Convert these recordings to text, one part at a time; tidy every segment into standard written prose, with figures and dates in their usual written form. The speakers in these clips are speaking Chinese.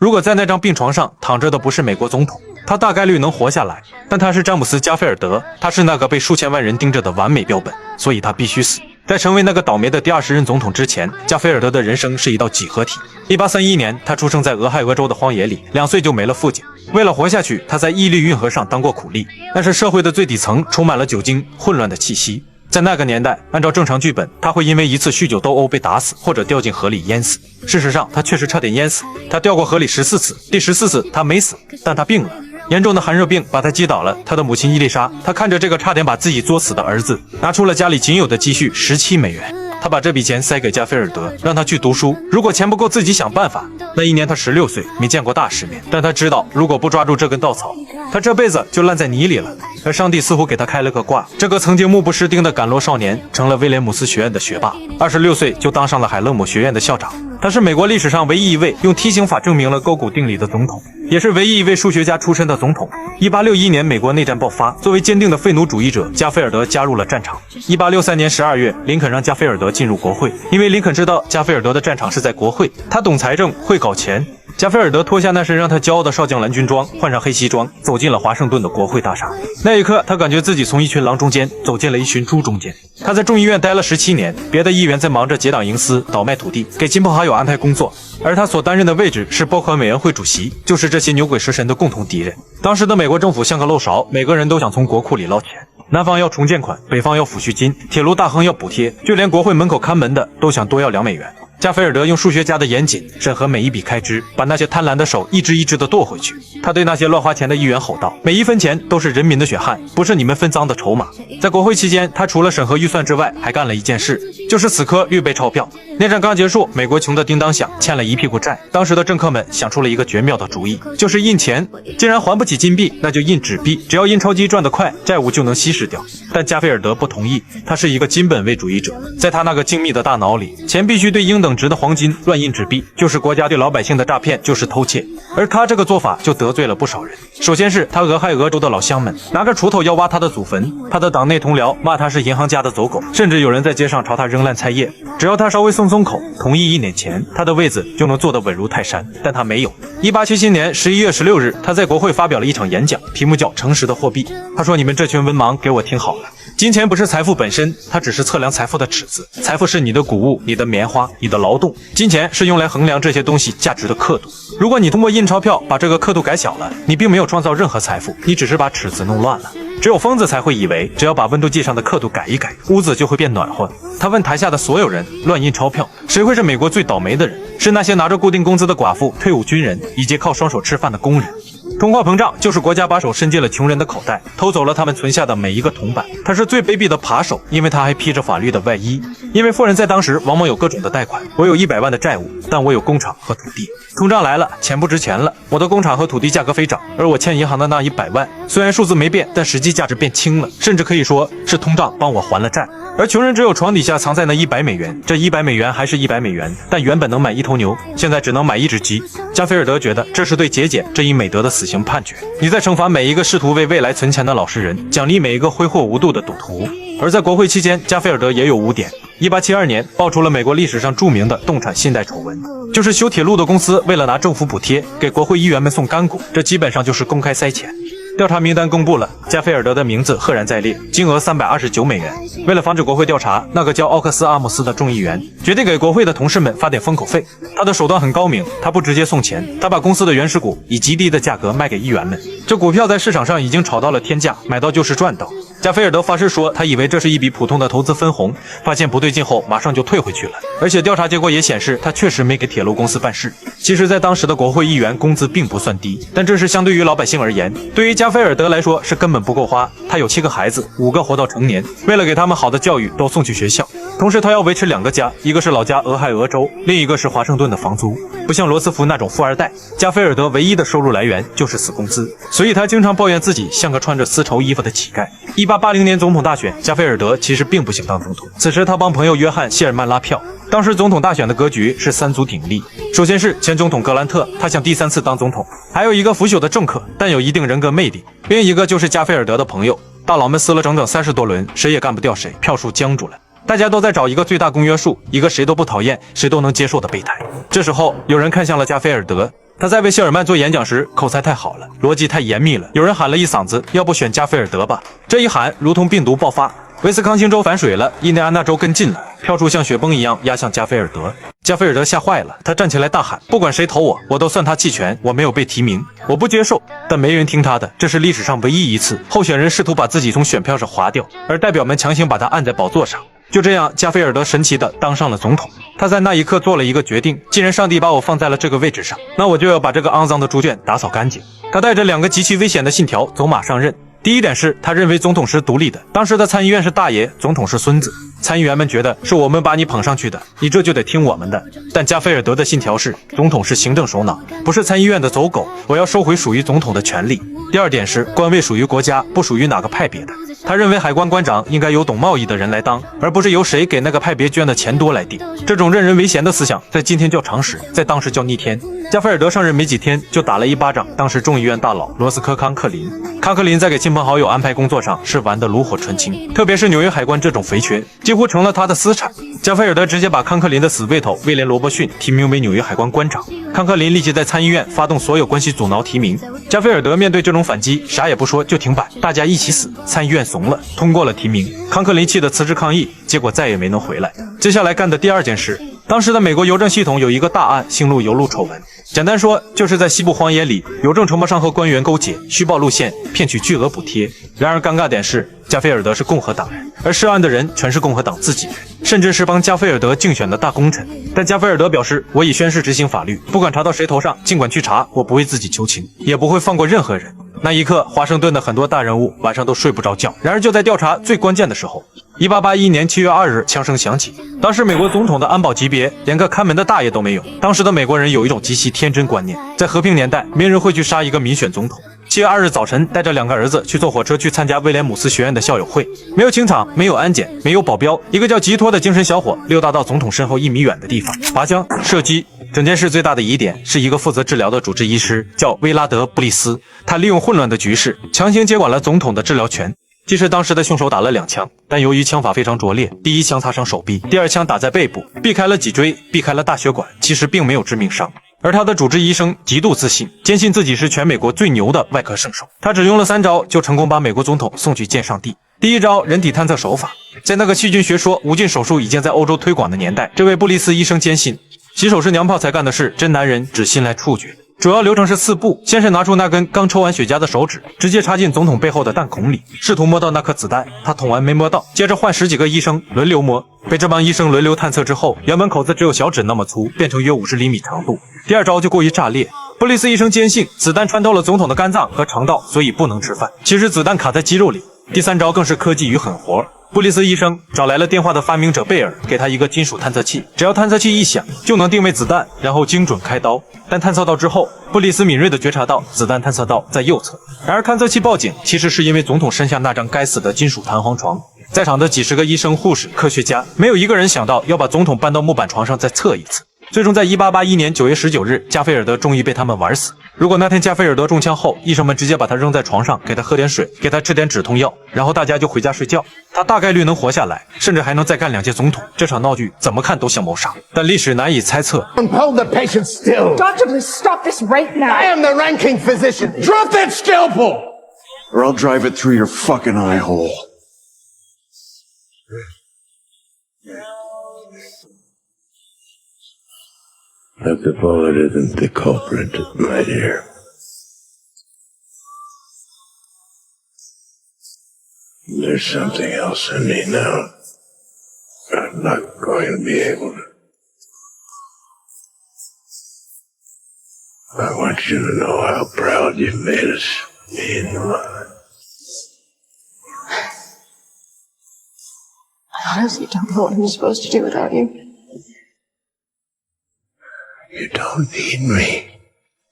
如果在那张病床上躺着的不是美国总统，他大概率能活下来，但他是詹姆斯·加菲尔德，他是那个被数千万人盯着的完美标本，所以他必须死。在成为那个倒霉的第20任总统之前，加菲尔德的人生是一道几何题。1831年，他出生在俄亥俄州的荒野里，2岁就没了父亲。为了活下去，他在伊利运河上当过苦力，但是社会的最底层充满了酒精、混乱的气息。在那个年代，按照正常剧本，他会因为一次酗酒斗殴被打死，或者掉进河里淹死。事实上，他确实差点淹死，他掉过河里14次，第14次他没死，但他病了。严重的寒热病把他击倒了。他的母亲伊丽莎，她看着这个差点把自己作死的儿子，拿出了家里仅有的积蓄17美元。他把这笔钱塞给加菲尔德，让他去读书。如果钱不够，自己想办法。那一年他16岁，没见过大世面，但他知道，如果不抓住这根稻草，他这辈子就烂在泥里了。而上帝似乎给他开了个挂，这个曾经目不识丁的赶路少年，成了威廉姆斯学院的学霸。26岁就当上了海勒姆学院的校长。他是美国历史上唯一一位用梯形法证明了勾股定理的总统，也是唯一一位数学家出身的总统。1861年，美国内战爆发，作为坚定的废奴主义者，加菲尔德加入了战场。1863年12月，林肯让加菲尔德进入国会，因为林肯知道加菲尔德的战场是在国会，他懂财政，会搞钱。加菲尔德脱下那身让他骄傲的少将蓝军装，换上黑西装，走进了华盛顿的国会大厦。那一刻，他感觉自己从一群狼中间走进了一群猪中间。他在众议院待了17年，别的议员在忙着结党营私、倒卖土地，给亲朋好友安排工作，而他所担任的位置是拨款委员会主席，就是这些牛鬼蛇神的共同敌人。当时的美国政府像个漏勺，每个人都想从国库里捞钱。南方要重建款，北方要抚恤金，铁路大亨要补贴，就连国会门口看门的都想多要2美元。加菲尔德用数学家的严谨审核每一笔开支，把那些贪婪的手一只一只的剁回去。他对那些乱花钱的议员吼道：“每一分钱都是人民的血汗，不是你们分赃的筹码。”在国会期间，他除了审核预算之外，还干了一件事，就是死磕预备钞票。内战刚结束，美国穷得叮当响，欠了一屁股债。当时的政客们想出了一个绝妙的主意，就是印钱。既然还不起金币，那就印纸币，只要印钞机转得快，债务就能稀释掉。但加菲尔德不同意，他是一个金本位主义者，在他那个精密的大脑里，钱必须对应等值的黄金，乱印纸币就是国家对老百姓的诈骗，就是偷窃。而他这个做法就得罪了不少人。首先是他俄亥俄州的老乡们拿着锄头要挖他的祖坟，他的党内同僚骂他是银行家的走狗，甚至有人在街上朝他扔烂菜叶。只要他稍微松口，同意一点钱，他的位子就能坐得稳如泰山。但他没有。1877年11月16日，他在国会发表了一场演讲，题目叫《诚实的货币》。他说：“你们这群文盲，给我听好了。金钱不是财富本身，它只是测量财富的尺子。财富是你的谷物、你的棉花、你的劳动。金钱是用来衡量这些东西价值的刻度。如果你通过印钞票把这个刻度改小了，你并没有创造任何财富，你只是把尺子弄乱了。只有疯子才会以为，只要把温度计上的刻度改一改，屋子就会变暖和。”他问台下的所有人，乱印钞票，谁会是美国最倒霉的人？是那些拿着固定工资的寡妇、退伍军人，以及靠双手吃饭的工人。通货膨胀就是国家把手伸进了穷人的口袋，偷走了他们存下的每一个铜板。他是最卑鄙的扒手，因为他还披着法律的外衣。因为富人在当时往往有各种的贷款，我有100万的债务，但我有工厂和土地。通胀来了，钱不值钱了，我的工厂和土地价格飞涨，而我欠银行的那100万，虽然数字没变，但实际价值变轻了，甚至可以说是通胀帮我还了债。而穷人只有床底下藏在那100美元，这100美元还是100美元，但原本能买一头牛，现在只能买一只鸡。加菲尔德觉得这是对节俭这一美德的死刑判决，你在惩罚每一个试图为未来存钱的老实人，奖励每一个挥霍无度的赌徒。而在国会期间，加菲尔德也有污点。1872年爆出了美国历史上著名的动产信贷丑闻，就是修铁路的公司为了拿政府补贴，给国会议员们送干股，这基本上就是公开塞钱。调查名单公布了，加菲尔德的名字赫然在列，金额329美元。为了防止国会调查，那个叫奥克斯阿姆斯的众议员决定给国会的同事们发点封口费。他的手段很高明，他不直接送钱，他把公司的原始股以极低的价格卖给议员们。这股票在市场上已经炒到了天价，买到就是赚到。加菲尔德发誓说，他以为这是一笔普通的投资分红，发现不对劲后马上就退回去了。而且调查结果也显示，他确实没给铁路公司办事。其实在当时的国会议员工资并不算低，但这是相对于老百姓而言，对于加菲尔德来说是根本不够花。他有7个孩子，5个活到成年，为了给他们好的教育都送去学校。同时他要维持2个家，一个是老家俄亥俄州，另一个是华盛顿的房租。不像罗斯福那种富二代，加菲尔德唯一的收入来源就是死工资，所以他经常抱怨自己像个穿着丝绸衣服的乞丐。1880年总统大选，加菲尔德其实并不想当总统，此时他帮朋友约翰·谢尔曼拉票。当时总统大选的格局是3足鼎立，首先是前总统格兰特，他想第3次当总统，还有一个腐朽的政客，但有一定人格魅力，另一个就是加菲尔德的朋友。大佬们撕了整整30多轮，谁也干不掉谁，票数僵住了。大家都在找一个最大公约数，一个谁都不讨厌谁都能接受的备胎。这时候有人看向了加菲尔德，他在为谢尔曼做演讲时，口才太好了，逻辑太严密了。有人喊了一嗓子，要不选加菲尔德吧？这一喊，如同病毒爆发。威斯康星州反水了，印第安纳州跟进了，票数像雪崩一样压向加菲尔德。加菲尔德吓坏了，他站起来大喊：“不管谁投我，我都算他弃权，我没有被提名，我不接受。”但没人听他的，这是历史上唯一一次候选人试图把自己从选票上划掉，而代表们强行把他按在宝座上。就这样，加菲尔德神奇地当上了总统。他在那一刻做了一个决定：既然上帝把我放在了这个位置上，那我就要把这个肮脏的猪圈打扫干净。他带着2个极其危险的信条走马上任。第一点是他认为总统是独立的，当时的参议院是大爷，总统是孙子。参议员们觉得是我们把你捧上去的，你这就得听我们的。但加菲尔德的信条是，总统是行政首脑，不是参议院的走狗，我要收回属于总统的权利。第二点是官位属于国家，不属于哪个派别的。他认为海关关长应该由懂贸易的人来当，而不是由谁给那个派别捐的钱多来定。这种任人唯贤的思想在今天叫常识，在当时叫逆天。加菲尔德上任没几天就打了一巴掌当时众议院大佬罗斯科康克林。康克林在给亲朋好友安排工作上是玩得炉火纯青，特别是纽约海关这种肥缺，几乎成了他的私产。加菲尔德直接把康克林的死对头威廉罗伯逊提名为纽约海关关长。康克林立即在参议院发动所有关系阻挠提名。加菲尔德面对这种反击，啥也不说就停摆，大家一起死。参议院怂了，通过了提名。康克林气得辞职抗议，结果再也没能回来。接下来干的第二件事，当时的美国邮政系统有一个大案，星路邮路丑闻。简单说，就是在西部荒野里，邮政承包商和官员勾结，虚报路线，骗取巨额补贴。然而尴尬点是，加菲尔德是共和党人，而涉案的人全是共和党自己人，甚至是帮加菲尔德竞选的大功臣。但加菲尔德表示，我已宣誓执行法律，不管查到谁头上，尽管去查，我不会自己求情，也不会放过任何人。那一刻，华盛顿的很多大人物晚上都睡不着觉。然而就在调查最关键的时候，1881年7月2日，枪声响起。当时美国总统的安保级别连个看门的大爷都没有。当时的美国人有一种极其天真观念，在和平年代，没人会去杀一个民选总统。7月2日早晨，带着2个儿子去坐火车去参加威廉姆斯学院的校友会，没有清场，没有安检，没有保镖，一个叫吉托的精神小伙溜达到总统身后1米远的地方，拔枪射击。整件事最大的疑点是一个负责治疗的主治医师，叫威拉德·布利斯，他利用混乱的局势，强行接管了总统的治疗权。即使当时的凶手打了2枪，但由于枪法非常拙劣，第一枪擦伤手臂，第二枪打在背部，避开了脊椎，避开了大血管，其实并没有致命伤。而他的主治医生极度自信，坚信自己是全美国最牛的外科圣手。他只用了3招，就成功把美国总统送去见上帝。第一招，人体探测手法。在那个细菌学说、无菌手术已经在欧洲推广的年代，这位布利斯医生坚信，洗手是娘炮才干的事，真男人只信赖触觉。主要流程是4步，先是拿出那根刚抽完雪茄的手指，直接插进总统背后的弹孔里，试图摸到那颗子弹。他捅完没摸到，接着换10几个医生轮流摸。被这帮医生轮流探测之后，原本口子只有小指那么粗，变成约50厘米长度。第二招就过于炸裂。布利斯医生坚信子弹穿透了总统的肝脏和肠道，所以不能吃饭。其实子弹卡在肌肉里。第3招更是科技与狠活。布利斯医生找来了电话的发明者贝尔，给他一个金属探测器，只要探测器一响，就能定位子弹，然后精准开刀。但探测到之后，布利斯敏锐地觉察到子弹探测到在右侧。然而探测器报警，其实是因为总统身下那张该死的金属弹簧床。在场的几十个医生、护士、科学家，没有一个人想到要把总统搬到木板床上再测一次。最终在1881年9月19日，加菲尔德终于被他们玩死。如果那天加菲尔德中枪后，医生们直接把他扔在床上，给他喝点水，给他吃点止痛药，然后大家就回家睡觉，他大概率能活下来，甚至还能再干2届总统。这场闹剧怎么看都像谋杀，但历史难以猜测。Hold the patient still. Doctor, please stop this right now. I am the ranking physician. Drop that scalpel, or I'll drive it through your fucking eye hole. But the bullet isn't the culprit, my dear. There's something else in me now. I'm not going to be able to. I want you to know how proud you've made us, me and your mother. I honestly don't know what I'm supposed to do without you. You don't need me.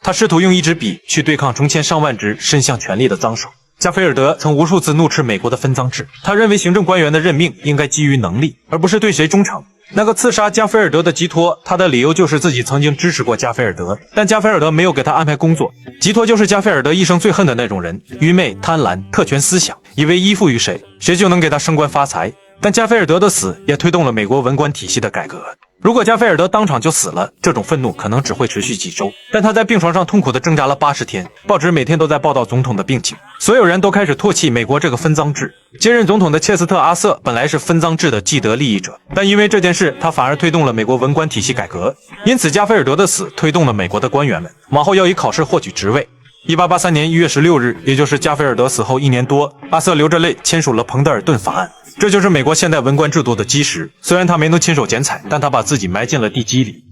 他试图用一支笔去对抗成千上万只伸向权力的脏手。加菲尔德曾无数次怒斥美国的分赃制，他认为行政官员的任命应该基于能力，而不是对谁忠诚。那个刺杀加菲尔德的吉托，他的理由就是自己曾经支持过加菲尔德，但加菲尔德没有给他安排工作。吉托就是加菲尔德一生最恨的那种人，愚昧、贪婪、特权思想，以为依附于谁，谁就能给他升官发财。但加菲尔德的死也推动了美国文官体系的改革。如果加菲尔德当场就死了，这种愤怒可能只会持续几周，但他在病床上痛苦地挣扎了80天，报纸每天都在报道总统的病情，所有人都开始唾弃美国这个分赃制。接任总统的切斯特·阿瑟本来是分赃制的既得利益者，但因为这件事，他反而推动了美国文官体系改革。因此，加菲尔德的死推动了美国的官员们往后要以考试获取职位。1883年1月16日，也就是加菲尔德死后1年多，阿瑟流着泪签署了彭德尔顿法案，这就是美国现代文官制度的基石。虽然他没能亲手剪彩，但他把自己埋进了地基里。